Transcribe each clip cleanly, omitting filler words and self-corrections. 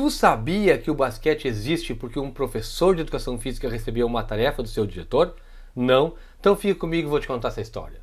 Tu sabia que o basquete existe porque um professor de educação física recebeu uma tarefa do seu diretor? Não? Então fica comigo e vou te contar essa história.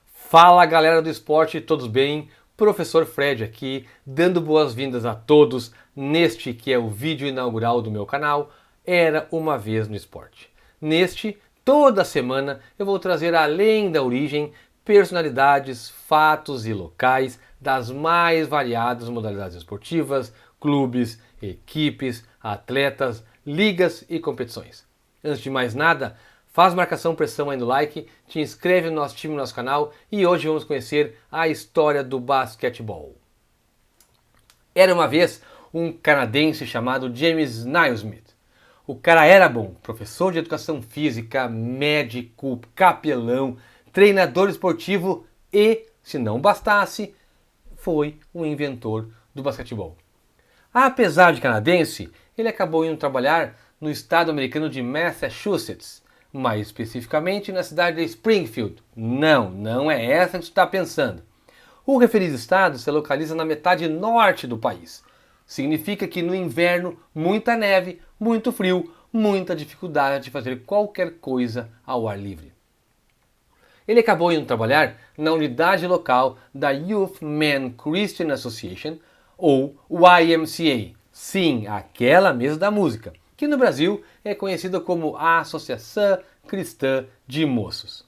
Fala galera do esporte, todos bem? Professor Fred aqui, dando boas-vindas a todos neste que é o vídeo inaugural do meu canal, Era Uma Vez no Esporte. Neste, toda semana eu vou trazer além da origem, personalidades, fatos e locais das mais variadas modalidades esportivas, clubes, equipes, atletas, ligas e competições. Antes de mais nada, faz marcação, pressão aí no like, te inscreve no nosso time, no nosso canal e hoje vamos conhecer a história do basquetebol. Era uma vez um canadense chamado James Naismith. O cara era bom, professor de educação física, médico, capelão, treinador esportivo e, se não bastasse, foi um inventor do basquetebol. Apesar de canadense, ele acabou indo trabalhar no estado americano de Massachusetts, mais especificamente na cidade de Springfield. Não é essa que você está pensando. O referido estado se localiza na metade norte do país. Significa que no inverno, muita neve, muito frio, muita dificuldade de fazer qualquer coisa ao ar livre. Ele acabou indo trabalhar na unidade local da Youth Men Christian Association, ou YMCA. Sim, aquela mesma da música, que no Brasil é conhecida como a Associação Cristã de Moços.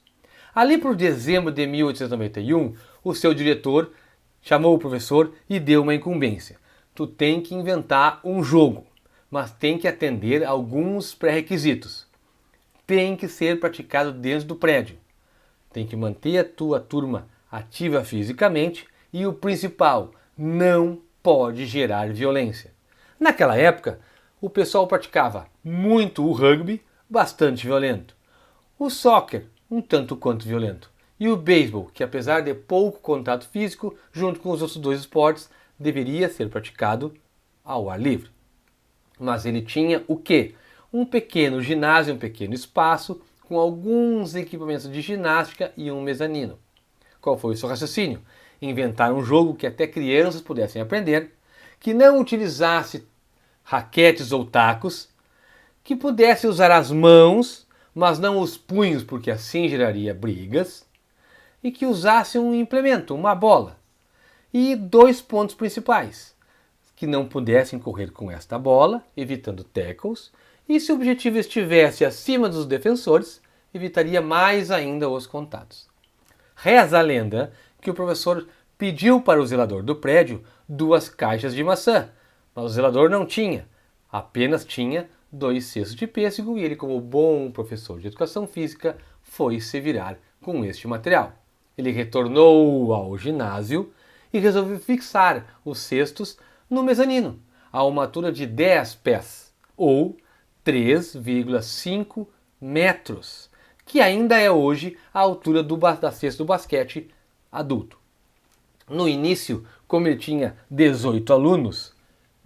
Ali por dezembro de 1891, o seu diretor chamou o professor e deu uma incumbência. Tu tem que inventar um jogo, mas tem que atender a alguns pré-requisitos. Tem que ser praticado dentro do prédio. Tem que manter a tua turma ativa fisicamente e o principal, não pode gerar violência. Naquela época, o pessoal praticava muito o rugby, bastante violento, o soccer, um tanto quanto violento, e o beisebol, que apesar de pouco contato físico, junto com os outros dois esportes, deveria ser praticado ao ar livre. Mas ele tinha o quê? Um pequeno ginásio, um pequeno espaço, com alguns equipamentos de ginástica e um mezanino. Qual foi o seu raciocínio? Inventar um jogo que até crianças pudessem aprender, que não utilizasse raquetes ou tacos, que pudesse usar as mãos, mas não os punhos, porque assim geraria brigas, e que usasse um implemento, uma bola. E dois pontos principais, que não pudessem correr com esta bola, evitando tackles, e se o objetivo estivesse acima dos defensores, evitaria mais ainda os contatos. Reza a lenda que o professor pediu para o zelador do prédio 2 caixas de maçã, mas o zelador não tinha, apenas tinha 2 cestos de pêssego e ele, como bom professor de educação física, foi se virar com este material. Ele retornou ao ginásio e resolveu fixar os cestos no mezanino, a uma altura de 10 pés, ou 3,5 metros, que ainda é hoje a altura da cesta do basquete adulto. No início, como ele tinha 18 alunos,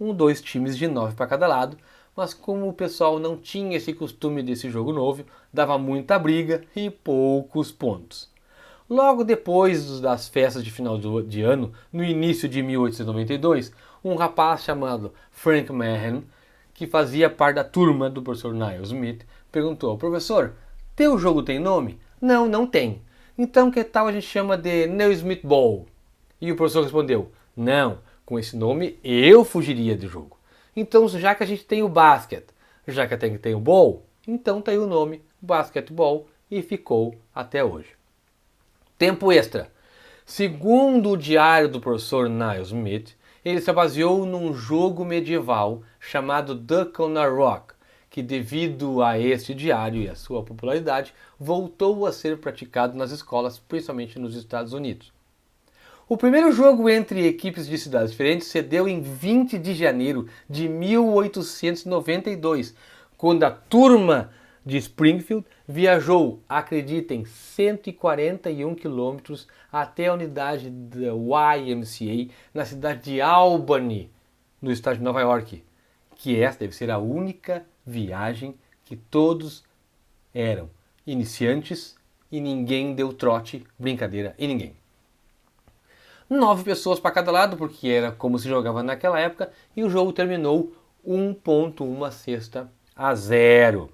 2 times de 9 para cada lado, mas como o pessoal não tinha esse costume desse jogo novo, dava muita briga e poucos pontos. Logo depois das festas de final de ano, no início de 1892, um rapaz chamado Frank Mahan, que fazia parte da turma do professor Naismith, perguntou ao professor: teu jogo tem nome? Não tem. Então que tal a gente chama de Naismith Ball? E o professor respondeu: não, com esse nome eu fugiria do jogo. Então, já que a gente tem o basquete, já que tem o ball, então tem o nome basquetebol e ficou até hoje. Tempo extra. Segundo o diário do professor Naismith, ele se baseou num jogo medieval chamado Duck on a Rock, que devido a este diário e a sua popularidade, voltou a ser praticado nas escolas, principalmente nos Estados Unidos. O primeiro jogo entre equipes de cidades diferentes se deu em 20 de janeiro de 1892, quando a turma de Springfield viajou, acreditem, 141 quilômetros até a unidade da YMCA na cidade de Albany, no estado de Nova York, que esta deve ser a única viagem que todos eram iniciantes e ninguém deu trote, brincadeira em ninguém. 9 pessoas para cada lado, porque era como se jogava naquela época, e o jogo terminou 1,1 a 0.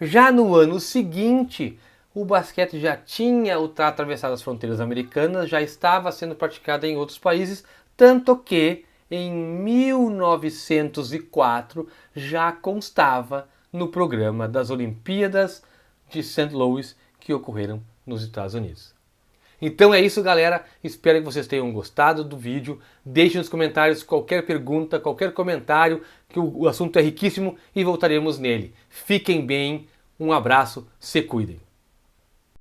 Já no ano seguinte, o basquete já tinha atravessado as fronteiras americanas, já estava sendo praticado em outros países, tanto que em 1904 já constava no programa das Olimpíadas de St. Louis que ocorreram nos Estados Unidos. Então é isso, galera. Espero que vocês tenham gostado do vídeo. Deixe nos comentários qualquer pergunta, qualquer comentário, que o assunto é riquíssimo e voltaremos nele. Fiquem bem, um abraço, se cuidem.